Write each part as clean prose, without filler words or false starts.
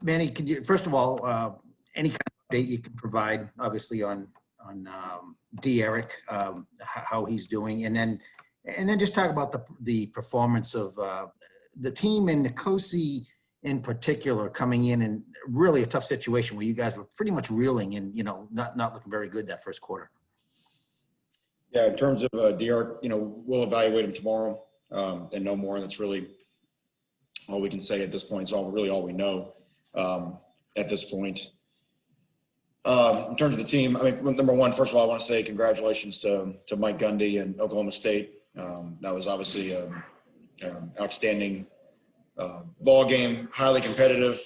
Manny, could you, first of all, any kind of update you can provide, obviously, on D'Eriq, how he's doing, and then just talk about the performance of the team and Nkosi in particular coming in really a tough situation where you guys were pretty much reeling and, not looking very good that first quarter. Yeah, in terms of D'Eriq, we'll evaluate him tomorrow and no more. That's really all we can say at this point. It's all we know at this point. In terms of the team, I mean, number one, first of all, I want to say congratulations to Mike Gundy and Oklahoma State. That was obviously an outstanding ball game, highly competitive.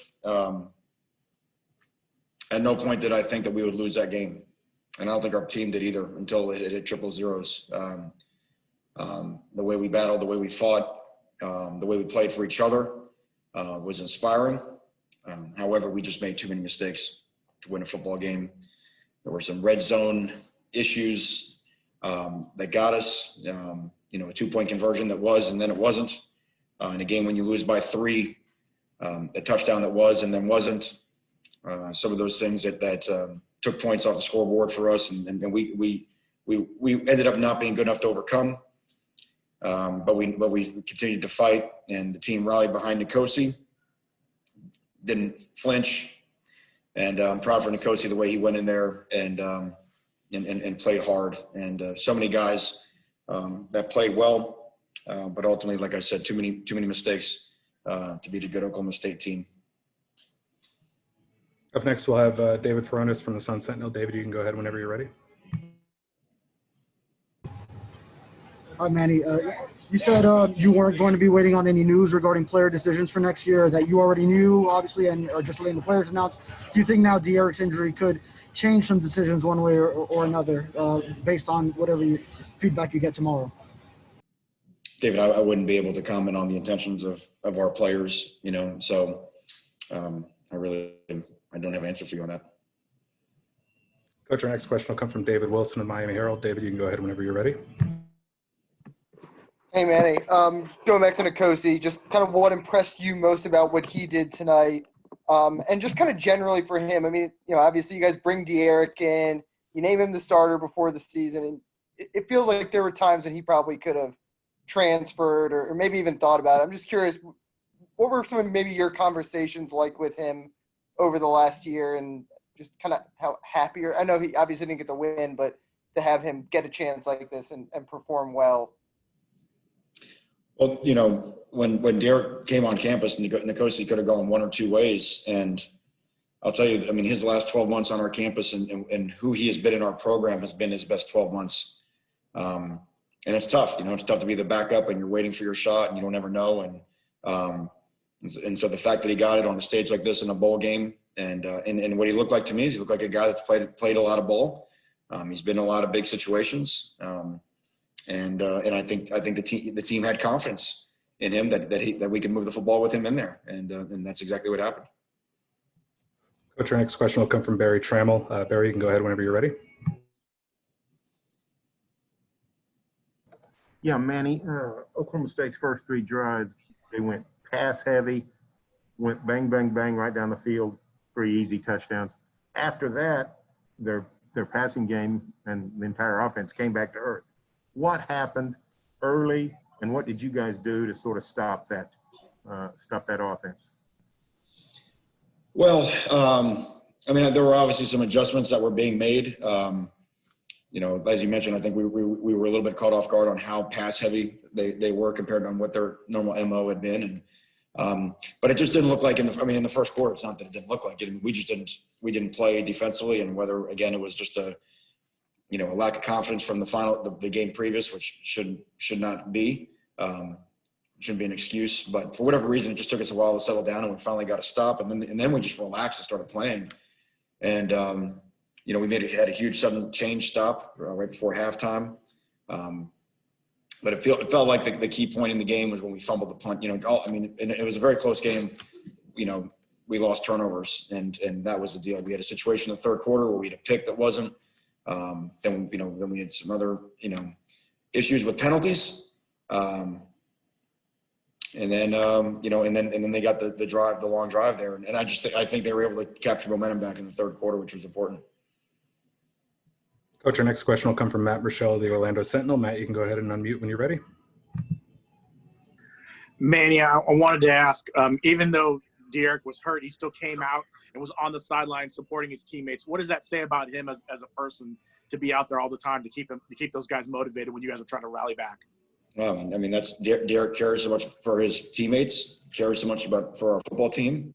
At no point did I think that we would lose that game. And I don't think our team did either until it hit triple zeros. The way we battled, the way we fought, the way we played for each other was inspiring. However, we just made too many mistakes to win a football game. There were some red zone issues that got us, a 2-point conversion that was and then it wasn't. In a game when you lose by 3, a touchdown that was and then wasn't. Some of those things that took points off the scoreboard for us, and we ended up not being good enough to overcome. But we continued to fight, and the team rallied behind Nkosi, didn't flinch, and I'm proud for Nkosi the way he went in there and played hard. And so many guys that played well, but ultimately, like I said, too many mistakes to beat a good Oklahoma State team. Up next, we'll have David Furones from the Sun Sentinel. David, you can go ahead whenever you're ready. Hi, Manny. You said you weren't going to be waiting on any news regarding player decisions for next year, that you already knew, obviously, and are just letting the players announce. Do you think now D'Eriq's injury could change some decisions one way or another based on whatever feedback you get tomorrow? David, I wouldn't be able to comment on the intentions of our players, so I don't have an answer for you on that. Coach, our next question will come from David Wilson of Miami Herald. David, you can go ahead whenever you're ready. Hey, Manny. Going back to Nkosi, just kind of what impressed you most about what he did tonight, and just kind of generally for him. I mean, obviously you guys bring D'Eriq in, you name him the starter before the season, and it feels like there were times when he probably could have transferred or maybe even thought about it. I'm just curious, what were some of maybe your conversations like with him over the last year, and just kind of how happy – I know he obviously didn't get the win, but to have him get a chance like this and perform well? Well, when D'Eriq came on campus, Nkosi could have gone one or two ways. And I'll tell you, I mean, his last 12 months on our campus and who he has been in our program has been his best 12 months. And it's tough. It's tough to be the backup and you're waiting for your shot and you don't ever know. And so the fact that he got it on a stage like this in a bowl game and what he looked like to me is he looked like a guy that's played a lot of ball. He's been in a lot of big situations. And I think the team had confidence in him that we could move the football with him in there. And that's exactly what happened. Coach, our next question will come from Barry Trammell. Barry, you can go ahead whenever you're ready. Yeah, Manny, Oklahoma State's first 3 drives, they went pass heavy, went bang, bang, bang right down the field, 3 easy touchdowns. After that, their passing game and the entire offense came back to earth. What happened early, and what did you guys do to sort of stop that offense? Well, I mean, there were obviously some adjustments that were being made. As you mentioned, I think we were a little bit caught off guard on how pass heavy they were compared to what their normal MO had been. But it just didn't look like in the first quarter, it's not that it didn't look like it. We didn't play defensively, and whether, again, it was just a lack of confidence from the game previous, which should not be, shouldn't be an excuse. But for whatever reason, it just took us a while to settle down, and we finally got to stop. And then we just relaxed and started playing. And we had a huge sudden change stop right before halftime. But it felt like the key point in the game was when we fumbled the punt. And it was a very close game. We lost turnovers, and that was the deal. We had a situation in the third quarter where we had a pick that wasn't. Then we had some other issues with penalties. And then, and then they got the long drive there. And I think they were able to capture momentum back in the third quarter, which was important. Coach, our next question will come from Matt Rochelle of the Orlando Sentinel. Matt, you can go ahead and unmute when you're ready. Manny, I wanted to ask, even though De'Aaron was hurt, he still came out and was on the sideline supporting his teammates. What does that say about him as a person to be out there all the time to keep those guys motivated when you guys are trying to rally back? I mean, that's Derek cares so much for his teammates, cares so much for our football team.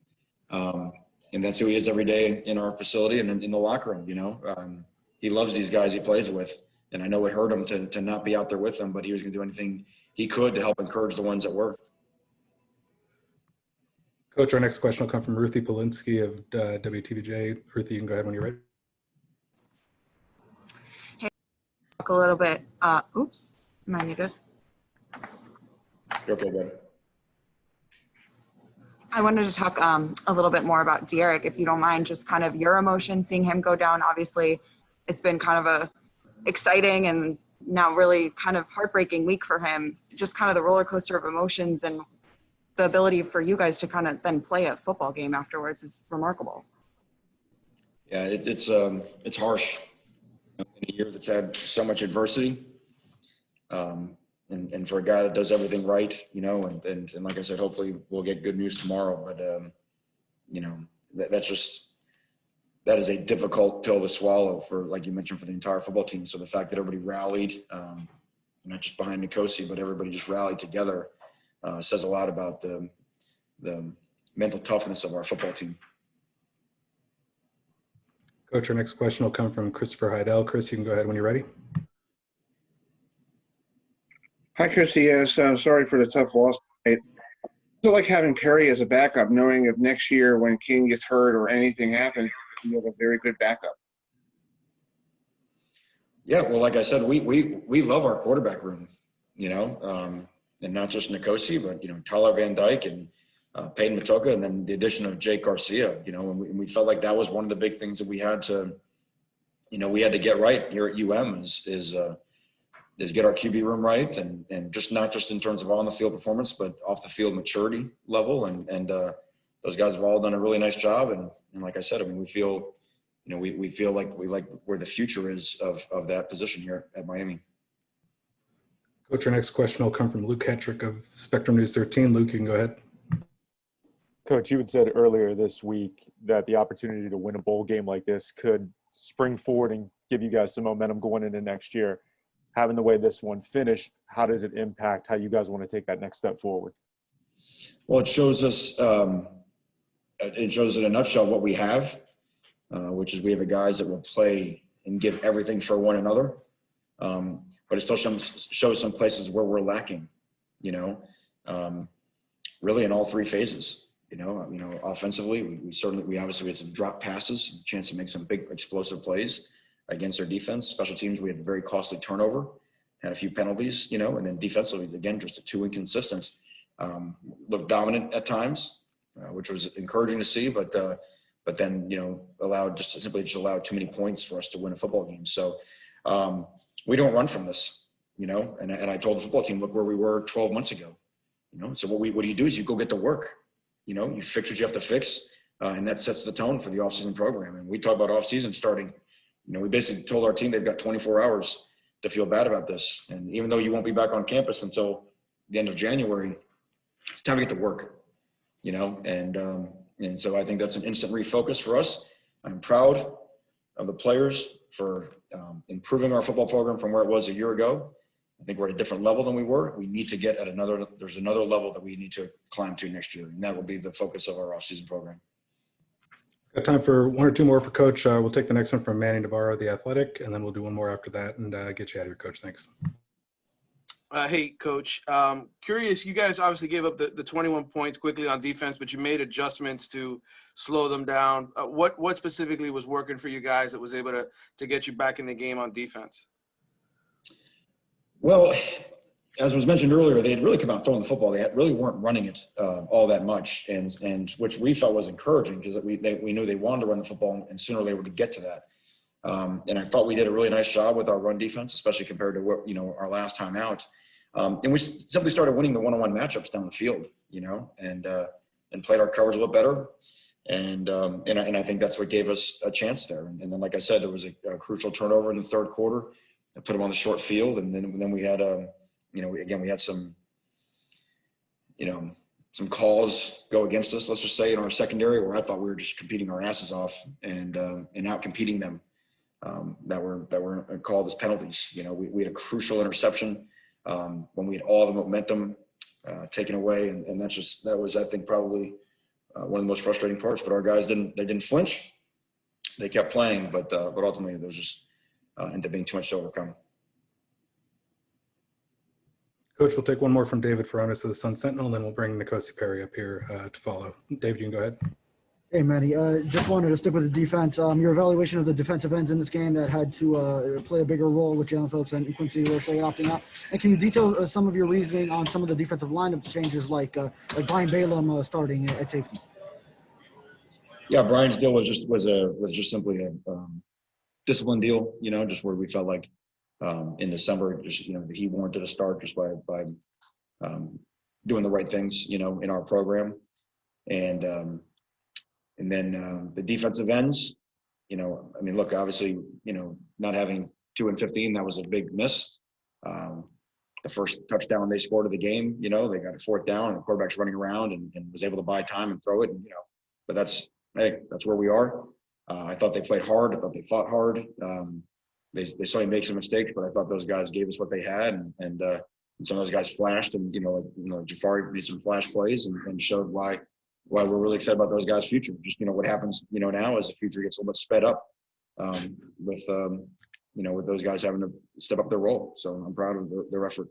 And that's who he is every day in our facility and in the locker room, He loves these guys he plays with. And I know it hurt him to not be out there with them, but he was going to do anything he could to help encourage the ones that were. Coach, our next question will come from Ruthie Polinsky of WTVJ. Ruthie, you can go ahead when you're ready. Hey, talk a little bit. Oops, am I muted? Okay, good. I wanted to talk a little bit more about De'Aaron, if you don't mind, just kind of your emotion seeing him go down. Obviously, it's been kind of a exciting and now really kind of heartbreaking week for him. Just kind of the roller coaster of emotions and the ability for you guys to kind of then play a football game afterwards is remarkable. Yeah, it's harsh in a year that's had so much adversity. And for a guy that does everything right, and like I said, hopefully we'll get good news tomorrow. But, that is a difficult pill to swallow for, like you mentioned, for the entire football team. So the fact that everybody rallied, not just behind Nkosi, but everybody just rallied together says a lot about the mental toughness of our football team. Coach, our next question will come from Christopher Heidel. Chris, you can go ahead when you're ready. Hi, Christy. Yes, sorry for the tough loss tonight. I still like having Perry as a backup, knowing if next year when King gets hurt or anything happens, you have a very good backup. Yeah, well, like I said, we love our quarterback room, and not just Nkosi, but Tyler Van Dyke and Peyton Matoka, and then the addition of Jake Garcia. And we felt like that was one of the big things that we had to get right here at UM is get our QB room right, and just not just in terms of on the field performance, but off the field maturity level. And those guys have all done a really nice job. And like I said, I mean, we feel like where the future is of that position here at Miami. Coach, our next question will come from Luke Hetrick of Spectrum News 13. Luke, you can go ahead. Coach, you had said earlier this week that the opportunity to win a bowl game like this could spring forward and give you guys some momentum going into next year. Having the way this one finished, how does it impact how you guys want to take that next step forward? Well, it shows us, it shows in a nutshell what we have, which is we have guys that will play and give everything for one another. But it still shows some places where we're lacking, really in all three phases. Offensively, we obviously had some drop passes, a chance to make some big explosive plays against our defense. Special teams, we had a very costly turnover, had a few penalties, and then defensively, again, just too inconsistent. Looked dominant at times, which was encouraging to see, but then, allowed too many points for us to win a football game. So we don't run from this, and I told the football team, look where we were 12 months ago, so what do you do is you go get to work, you fix what you have to fix, and that sets the tone for the offseason program. And we talk about offseason starting, we basically told our team they've got 24 hours to feel bad about this. And even though you won't be back on campus until the end of January, it's time to get to work, and so I think that's an instant refocus for us. I'm proud of the players for improving our football program from where it was a year ago. I think we're at a different level than we were. We need to get there's another level that we need to climb to next year, and that will be the focus of our offseason program. Got time for one or two more for Coach. We'll take the next one from Manny Navarro, The Athletic, and then we'll do one more after that and get you out of here, Coach. Thanks. Hey, Coach. Curious, you guys obviously gave up the 21 points quickly on defense, but you made adjustments to slow them down. What specifically was working for you guys that was able to get you back in the game on defense? Well, as was mentioned earlier, they had really come out throwing the football. They really weren't running it all that much, and which we felt was encouraging because we knew they wanted to run the football, and sooner or later would get to that. And I thought we did a really nice job with our run defense, especially compared to what our last time out. And we simply started winning the one-on-one matchups down the field, and played our coverage a little better. And I think that's what gave us a chance there. And then, like I said, there was a crucial turnover in the third quarter that put them on the short field. And then we had, we had some calls go against us, let's just say, in our secondary, where I thought we were just competing our asses off and out competing them that were called as penalties. We had a crucial interception when we had all the momentum taken away. And that was, I think, probably one of the most frustrating parts. But our guys didn't flinch. They kept playing, but ultimately there was just ended up being too much to overcome. Coach, we'll take one more from David Furones of the Sun Sentinel, and then we'll bring Nkosi Perry up here to follow. David, you can go ahead. Hey, Manny. Just wanted to stick with the defense. Your evaluation of the defensive ends in this game that had to play a bigger role with Jalen Phillips and Quincy Roche opting out. And can you detail some of your reasoning on some of the defensive lineup changes, like Brian Balaam starting at safety? Yeah, Brian's deal was just simply a discipline deal. Just where we felt like in December, just he warranted a start just by doing the right things, in our program, and then the defensive ends. Look, obviously, not having 2 and 15, that was a big miss. The first touchdown they scored of the game, they got a 4th down and the quarterback's running around and was able to buy time and throw it. And, but that's where we are. I thought they played hard. I thought they fought hard. They certainly made some mistakes, but I thought those guys gave us what they had, and some of those guys flashed, and Jafari made some flash plays and showed why we're really excited about those guys' future. Just what happens now as the future gets a little bit sped up with those guys having to step up their role. So I'm proud of their effort.